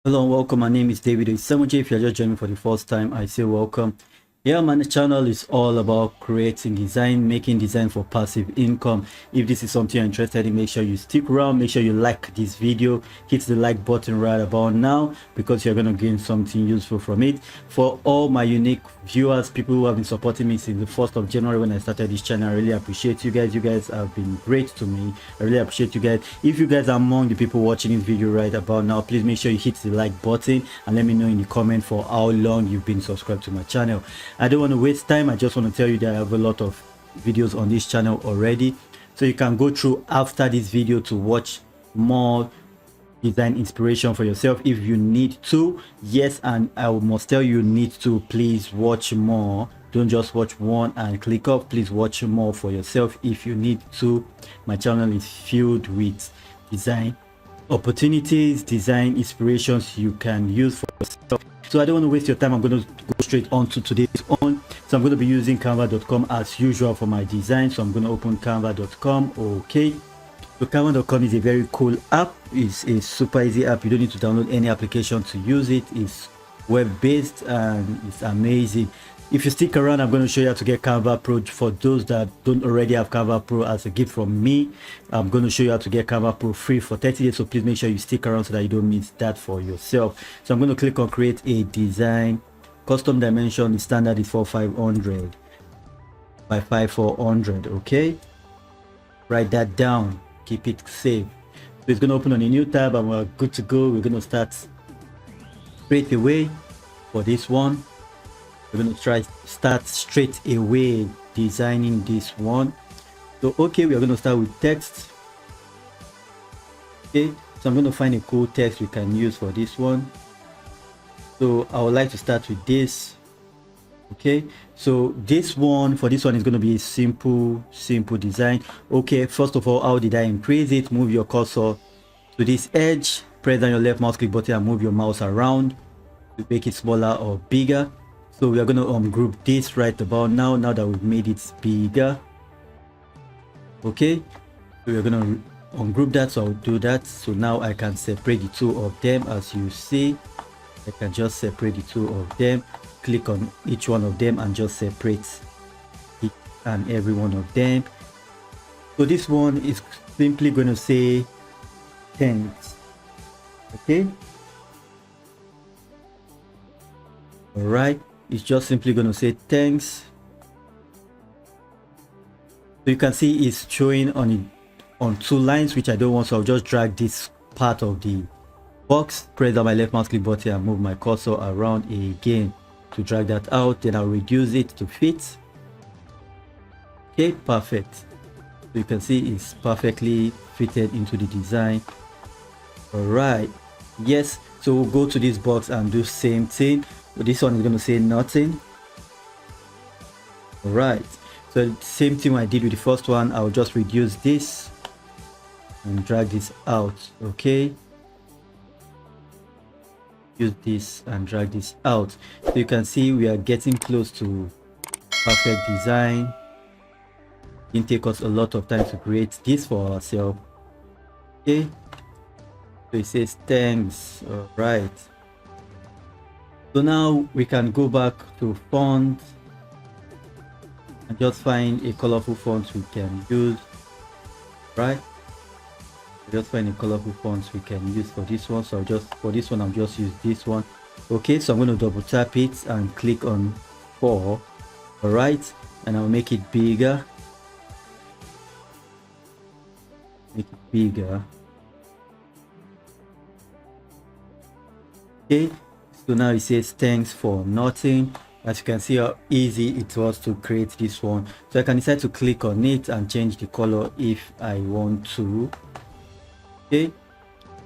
Hello and welcome. My name is David Oisamoje. If you're just joining for the first time, I say welcome. Yeah, my channel is all about creating design, making design for passive income. If this is something you're interested in, make sure you stick around. Make sure you like this video, hit the like button right about now because you're going to gain something useful from it. For all my unique viewers, people who have been supporting me since the 1st of January when I started this channel, I really appreciate you guys. You guys have been great to me. I really appreciate you guys. If you guys are among the people watching this video right about now, please make sure you hit the like button and let me know in the comment for how long you've been subscribed to my channel. I don't want to waste time. I just want to tell you that I have a lot of videos on this channel already, so you can go through after this video to watch more design inspiration for yourself if you need to. Yes, and I must tell you, need to please watch more. Don't just watch one and click off. Please watch more for yourself if you need to. My channel is filled with design opportunities, design inspirations you can use for yourself. So I don't want to waste your time. I'm going to go straight on to today's one. So I'm going to be using canva.com as usual for my design. So I'm going to open canva.com. Okay, so canva.com is a very cool app. It's a super easy app. You don't need to download any application to use it. It's web based and it's amazing. If you stick around, I'm going to show you how to get Canva Pro. For those that don't already have Canva Pro as a gift from me, I'm going to show you how to get Canva Pro free for 30 days. So please make sure you stick around so that you don't miss that for yourself. So I'm going to click on create a design. Custom dimension, the standard is 4500 by 5400. Okay, write that down, keep it safe. So it's going to open on a new tab and we're good to go. We're going to start straight away for this one. We're going to start straight away designing this one. So okay, we are going to start with text. Okay, so I'm going to find a cool text we can use for this one. So I would like to start with this. Okay, so this one, for this one, is going to be a simple design. Okay, first of all, how did I increase it? Move your cursor to this edge, press down your left mouse click button and move your mouse around to make it smaller or bigger. So we are going to ungroup this right about now that we've made it bigger. Okay, so we're going to ungroup that, so I'll do that. So now I can separate the two of them. As you see, I can just separate the two of them, click on each one of them and just separate each and every one of them. So this one is simply going to say thanks. Okay, all right, it's just simply going to say thanks. So you can see it's showing on two lines, which I don't want, so I'll just drag this part of the box, press down my left mouse click button and move my cursor around again to drag that out. Then I'll reduce it to fit. Okay, perfect. So you can see it's perfectly fitted into the design. All right, yes, so we'll go to this box and do same thing. But this one is going to say nothing. All right, so same thing I did with the first one. I'll just reduce this and drag this out. Okay, use this and drag this out. So you can see we are getting close to perfect design. It didn't take us a lot of time to create this for ourselves. Okay, so it says thanks. All right, so now we can go back to font and just find a colorful font we can use. Right, just find a colorful fonts we can use for this one. So I'll just use this one. Okay, so I'm going to double tap it and click on 4. All right, and I'll make it bigger. Okay, so now it says thanks for nothing. As you can see how easy it was to create this one. So I can decide to click on it and change the color if I want to. Okay,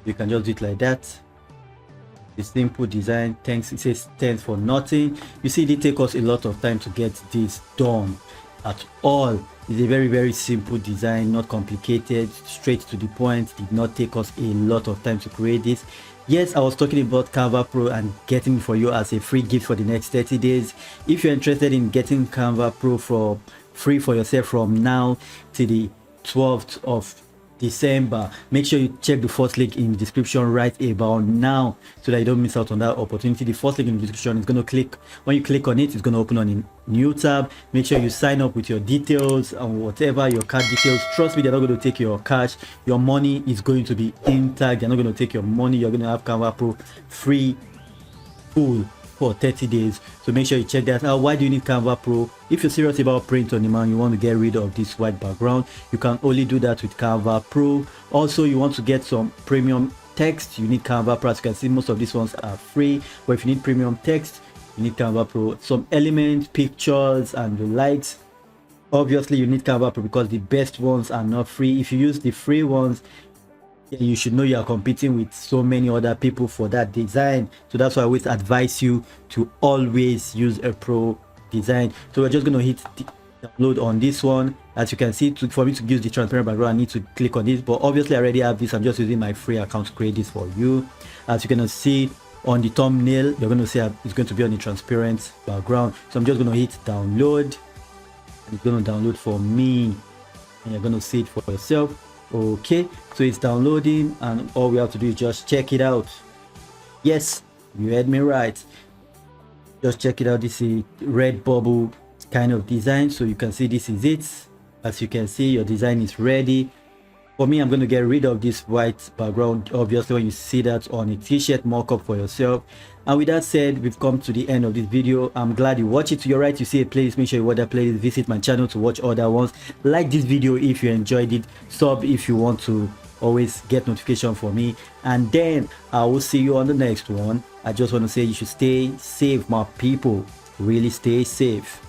you can just do it like that. The simple design. Thanks, it says thanks for nothing. You see, it did take us a lot of time to get this done at all. It's a very simple design, not complicated, straight to the point. Did not take us a lot of time to create this. Yes, I was talking about Canva Pro and getting it for you as a free gift for the next 30 days. If you're interested in getting Canva Pro for free for yourself from now to the 12th of December. Make sure you check the first link in the description right about now so that you don't miss out on that opportunity. The first link in the description is going to click, when you click on it, it's going to open on a new tab. Make sure you sign up with your details and whatever your card details. Trust me, they're not going to take your cash. Your money is going to be intact. They're not going to take your money. You're going to have Canva Pro free, full, for 30 days. So make sure you check that out. Why do you need Canva Pro? If you're serious about print on demand, you want to get rid of this white background, you can only do that with Canva Pro. Also, you want to get some premium text, you need Canva Pro. As you can see, most of these ones are free, but if you need premium text, you need Canva Pro. Some elements, pictures and the likes, obviously you need Canva Pro because the best ones are not free. If you use the free ones, you should know you are competing with so many other people for that design. So that's why I always advise you to always use a pro design. So we're just going to hit download on this one. As you can see, for me to use the transparent background, I need to click on this, but obviously I already have this. I'm just using my free account to create this for you. As you can see on the thumbnail, you're going to see it's going to be on the transparent background. So I'm just going to hit download, and it's going to download for me, and you're going to see it for yourself. Okay, so it's downloading, and all we have to do is just check it out. Yes, you heard me right. Just check it out. This is Redbubble kind of design. So you can see this is it. As you can see, your design is ready. For me, I'm going to get rid of this white background. Obviously, when you see that on a t-shirt mock-up for yourself. And with that said, we've come to the end of this video. I'm glad you watch it. To your right, you see a playlist. Make sure you watch that playlist. Visit my channel to watch other ones. Like this video if you enjoyed it. Sub if you want to always get notification for me. And then I will see you on the next one. I just want to say you should stay safe, my people. Really stay safe.